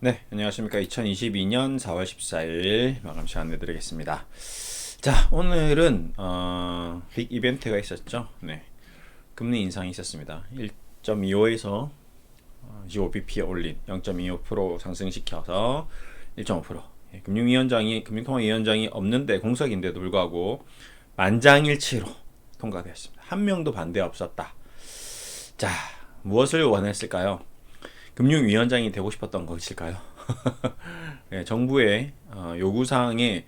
네, 안녕하십니까. 2022년 4월 14일 마감시 안내드리겠습니다. 자, 오늘은 빅 이벤트가 있었죠. 네, 금리 인상이 있었습니다. 1.25에서 25bp 올린 0.25% 상승시켜서 1.5%. 금융통화위원장이 없는데 공석인데도 불구하고 만장일치로 통과되었습니다. 한 명도 반대 없었다. 자, 무엇을 원했을까요? 금융위원장이 되고 싶었던 것일까요? 예, 정부의 요구사항에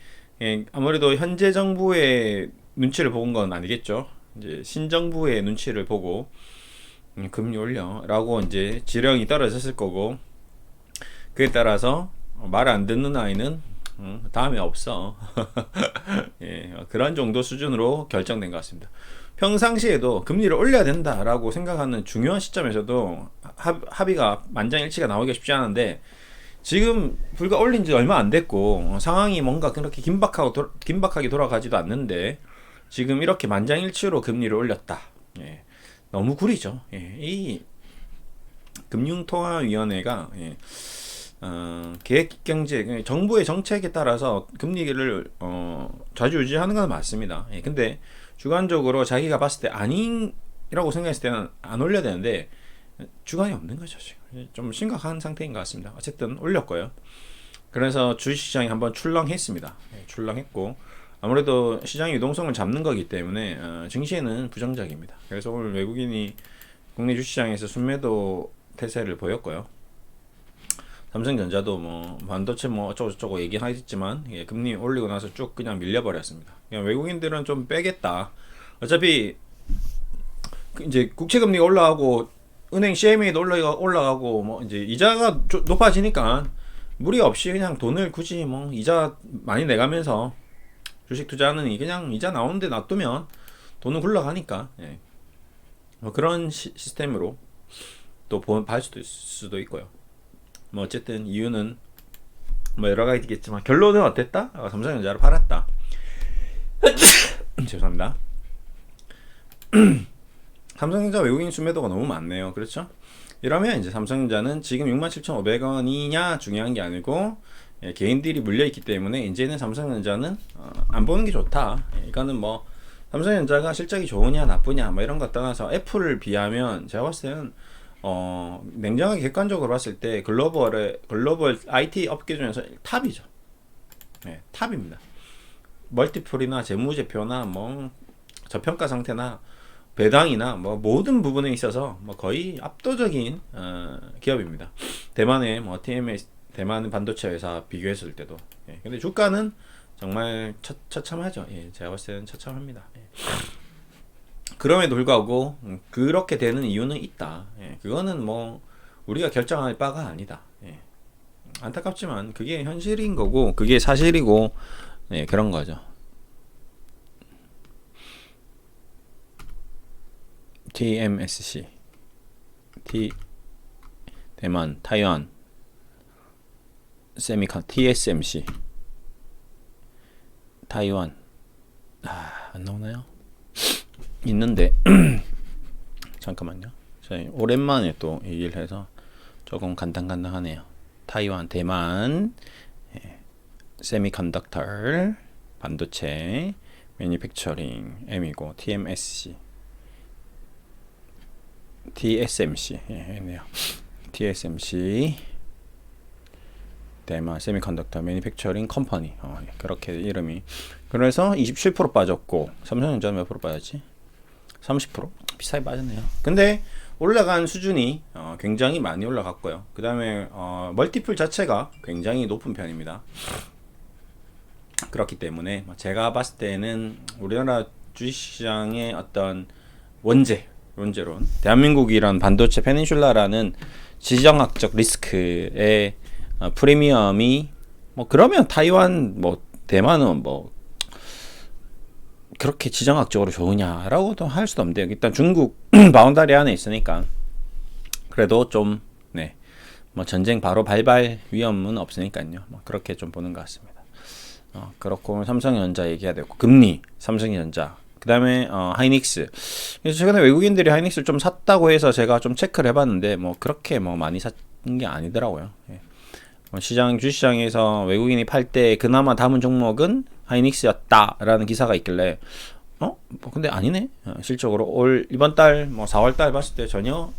아무래도 현재 정부의 눈치를 본 건 아니겠죠. 이제 신정부의 눈치를 보고 금리 올려라고 이제 지령이 떨어졌을 거고, 그에 따라서 말 안 듣는 아이는 다음에 없어. 예, 그런 정도 수준으로 결정된 것 같습니다. 평상시에도 금리를 올려야 된다라고 생각하는 중요한 시점에서도 합의가 만장일치가 나오기가 쉽지 않은데, 지금 불과 올린 지 얼마 안 됐고 상황이 뭔가 그렇게 긴박하게 돌아가지도 않는데 지금 이렇게 만장일치로 금리를 올렸다. 예, 너무 구리죠. 예, 이 금융통화위원회가 계획경제 정부의 정책에 따라서 금리를 좌지우지하는 건 맞습니다. 예, 근데 주관적으로 자기가 봤을 때 아니라고 생각했을 때는 안 올려야 되는데 주관이 없는 거죠. 지금 좀 심각한 상태인 것 같습니다. 어쨌든 올렸고요. 그래서 주식시장이 한번 출렁했습니다. 예, 출렁했고 아무래도 시장의 유동성을 잡는 거기 때문에 증시에는 부정적입니다. 그래서 오늘 외국인이 국내 주식시장에서 순매도 태세를 보였고요. 삼성전자도 뭐 반도체 뭐 어쩌고저쩌고 얘기하겠지만, 예, 금리 올리고 나서 쭉 그냥 밀려버렸습니다. 그냥 외국인들은 좀 빼겠다. 어차피 이제 국채금리가 올라가고 은행 CMA도 올라가고 뭐 이제 이자가 높아지니까 무리 없이 그냥 돈을 굳이 뭐 이자 많이 내가면서 주식 투자하느니 그냥 이자 나오는데 놔두면 돈은 굴러가니까, 예, 뭐 그런 시스템으로 또 볼 수도 있고요. 뭐 어쨌든 이유는 뭐 여러 가지 있겠지만 결론은 어땠다? 삼성전자를 팔았다. 죄송합니다. 삼성전자 외국인 순매도가 너무 많네요. 그렇죠? 이러면 이제 삼성전자는 지금 67,500원이냐 중요한 게 아니고, 예, 개인들이 물려있기 때문에 이제는 삼성전자는 안 보는 게 좋다. 예, 이거는 뭐 삼성전자가 실적이 좋으냐 나쁘냐 뭐 이런 거 떠나서 애플을 비하면 제가 봤을 때는 냉정하게 객관적으로 봤을 때 글로벌 IT 업계 중에서 탑이죠. 네, 탑입니다. 멀티플이나 재무제표나 뭐 저평가 상태나 배당이나 뭐 모든 부분에 있어서 뭐 거의 압도적인 기업입니다. 대만의 뭐 TMS 대만 반도체 회사 비교했을 때도. 예, 근데 주가는 정말 처참하죠. 예, 제가 봤을 때는 처참합니다. 예. 그럼에도 불구하고 그렇게 되는 이유는 있다. 예, 그거는 뭐 우리가 결정할 바가 아니다. 예, 안타깝지만 그게 현실인 거고 그게 사실이고, 예, 그런 거죠. TMSC, 대만, 타이완, TSMC, 타이완. 안 나오나요? 있는데 잠깐만요. 저희 오랜만에 또 얘기를 해서 조금 간당간당하네요. 타이완, 대만, 예, 세미컨덕터, 반도체, 매니팩처링, M이고 TMSC, TSMC, 예, 있네요. TSMC, 대만 세미컨덕터 매니팩처링 컴퍼니, 예, 그렇게 이름이. 그래서 27% 빠졌고 삼성전자 몇 프로 빠졌지? 30%? 비싸게 빠졌네요. 근데 올라간 수준이 굉장히 많이 올라갔고요. 그 다음에 멀티플 자체가 굉장히 높은 편입니다. 그렇기 때문에 제가 봤을 때는 우리나라 주식시장의 어떤 원죄론, 대한민국이란 반도체 페닌슐라라는 지정학적 리스크의 프리미엄이 뭐 그러면 타이완 뭐 대만은 뭐 그렇게 지정학적으로 좋으냐라고도 할 수도 없는데요. 일단 중국 바운다리 안에 있으니까 그래도 좀, 네, 뭐 전쟁 바로 발발 위험은 없으니까요. 뭐 그렇게 좀 보는 것 같습니다. 그렇고 삼성전자 얘기해야 되고, 금리, 삼성전자, 그 다음에 하이닉스. 그래서 최근에 외국인들이 하이닉스를 좀 샀다고 해서 제가 좀 체크를 해봤는데 뭐 그렇게 뭐 많이 산 게 아니더라고요. 예. 시장 주시장에서 외국인이 팔 때 그나마 담은 종목은 하이닉스였다라는 기사가 있길래 근데 아니네. 실적으로 이번 달 4월 달 봤을 때 전혀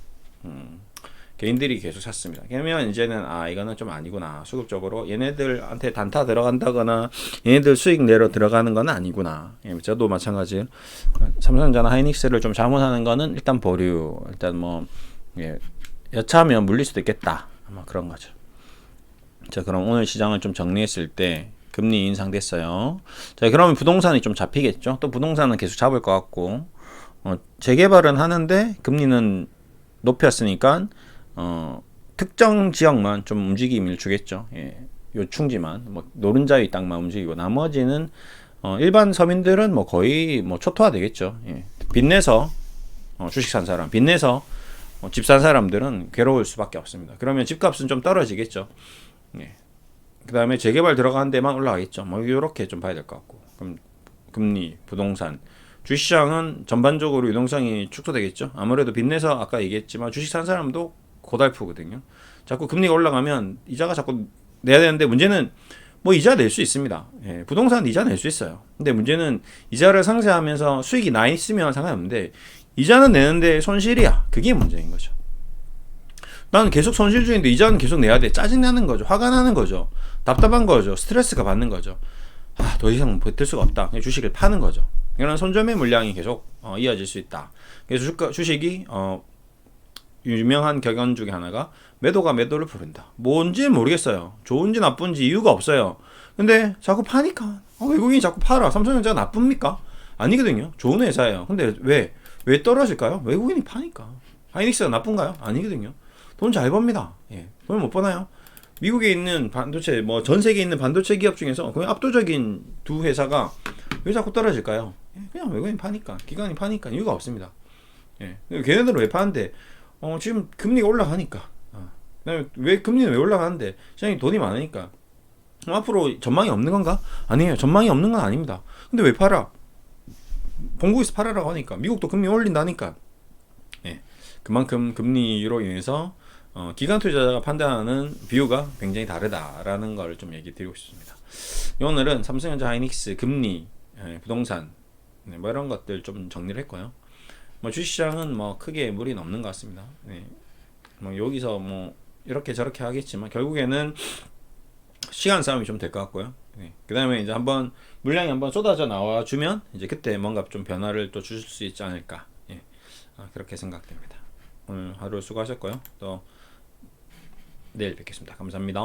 개인들이 계속 샀습니다. 그러면 이제는 이거는 좀 아니구나. 수급적으로 얘네들한테 단타 들어간다거나 얘네들 수익 내러 들어가는 건 아니구나. 저도 마찬가지. 삼성전자나 하이닉스를 좀 잘못하는 거는 일단 보류. 일단 여차하면 물릴 수도 있겠다. 아마 그런 거죠. 자, 그럼 오늘 시장을 좀 정리했을 때 금리 인상됐어요. 자, 그러면 부동산이 좀 잡히겠죠. 또 부동산은 계속 잡을 것 같고 재개발은 하는데 금리는 높였으니까 특정 지역만 좀 움직임을 주겠죠. 요충지만 노른자위 땅만 움직이고 나머지는 일반 서민들은 거의 초토화 되겠죠. 빚내서 주식 산 사람, 빚내서 집 산 사람들은 괴로울 수밖에 없습니다. 그러면 집값은 좀 떨어지겠죠. 그 다음에 재개발 들어가는 데만 올라가겠죠. 이렇게 좀 봐야 될 것 같고. 그럼 금리, 부동산, 주식시장은 전반적으로 유동성이 축소되겠죠. 아무래도 빚내서 아까 얘기했지만 주식 산 사람도 고달프거든요. 자꾸 금리가 올라가면 이자가 자꾸 내야 되는데 문제는 이자 낼 수 있습니다. 부동산 이자 낼 수 있어요. 근데 문제는 이자를 상쇄하면서 수익이 나 있으면 상관없는데 이자는 내는데 손실이야. 그게 문제인 거죠. 나는 계속 손실 중인데 이자는 계속 내야 돼. 짜증나는 거죠. 화가 나는 거죠. 답답한 거죠. 스트레스가 받는 거죠. 더 이상 버틸 수가 없다. 그냥 주식을 파는 거죠. 이런 손절매 물량이 계속 이어질 수 있다. 그래서 주식이 유명한 격언 중에 하나가 매도가 매도를 부른다. 뭔지는 모르겠어요. 좋은지 나쁜지 이유가 없어요. 근데 자꾸 파니까 외국인이 자꾸 팔아. 삼성전자가 나쁩니까? 아니거든요. 좋은 회사예요. 근데 왜 떨어질까요? 외국인이 파니까. 하이닉스가 나쁜가요? 아니거든요. 돈 잘 법니다. 돈 못 버나요? 미국에 있는 반도체, 전 세계에 있는 반도체 기업 중에서 거의 압도적인 두 회사가 왜 자꾸 떨어질까요? 그냥 외국인 파니까, 기관이 파니까 이유가 없습니다. 걔네들은 왜 파는데? 지금 금리가 올라가니까. 그다음에 금리는 왜 올라가는데? 시장이 돈이 많으니까. 앞으로 전망이 없는 건가? 아니에요. 전망이 없는 건 아닙니다. 근데 왜 팔아? 본국에서 팔아라고 하니까. 미국도 금리 올린다니까. 그만큼 금리로 인해서 기관 투자자가 판단하는 뷰가 굉장히 다르다라는 걸 좀 얘기 드리고 싶습니다. 오늘은 삼성전자, 하이닉스, 금리, 부동산 이런 것들 좀 정리를 했고요. 주식시장은 크게 무리는 없는 것 같습니다. 여기서 이렇게 저렇게 하겠지만 결국에는 시간 싸움이 좀 될 것 같고요. 그 다음에 이제 물량이 한번 쏟아져 나와주면 이제 그때 뭔가 좀 변화를 또 주실 수 있지 않을까. 그렇게 생각됩니다. 오늘 하루 수고하셨고요. 또 내일 뵙겠습니다. 감사합니다.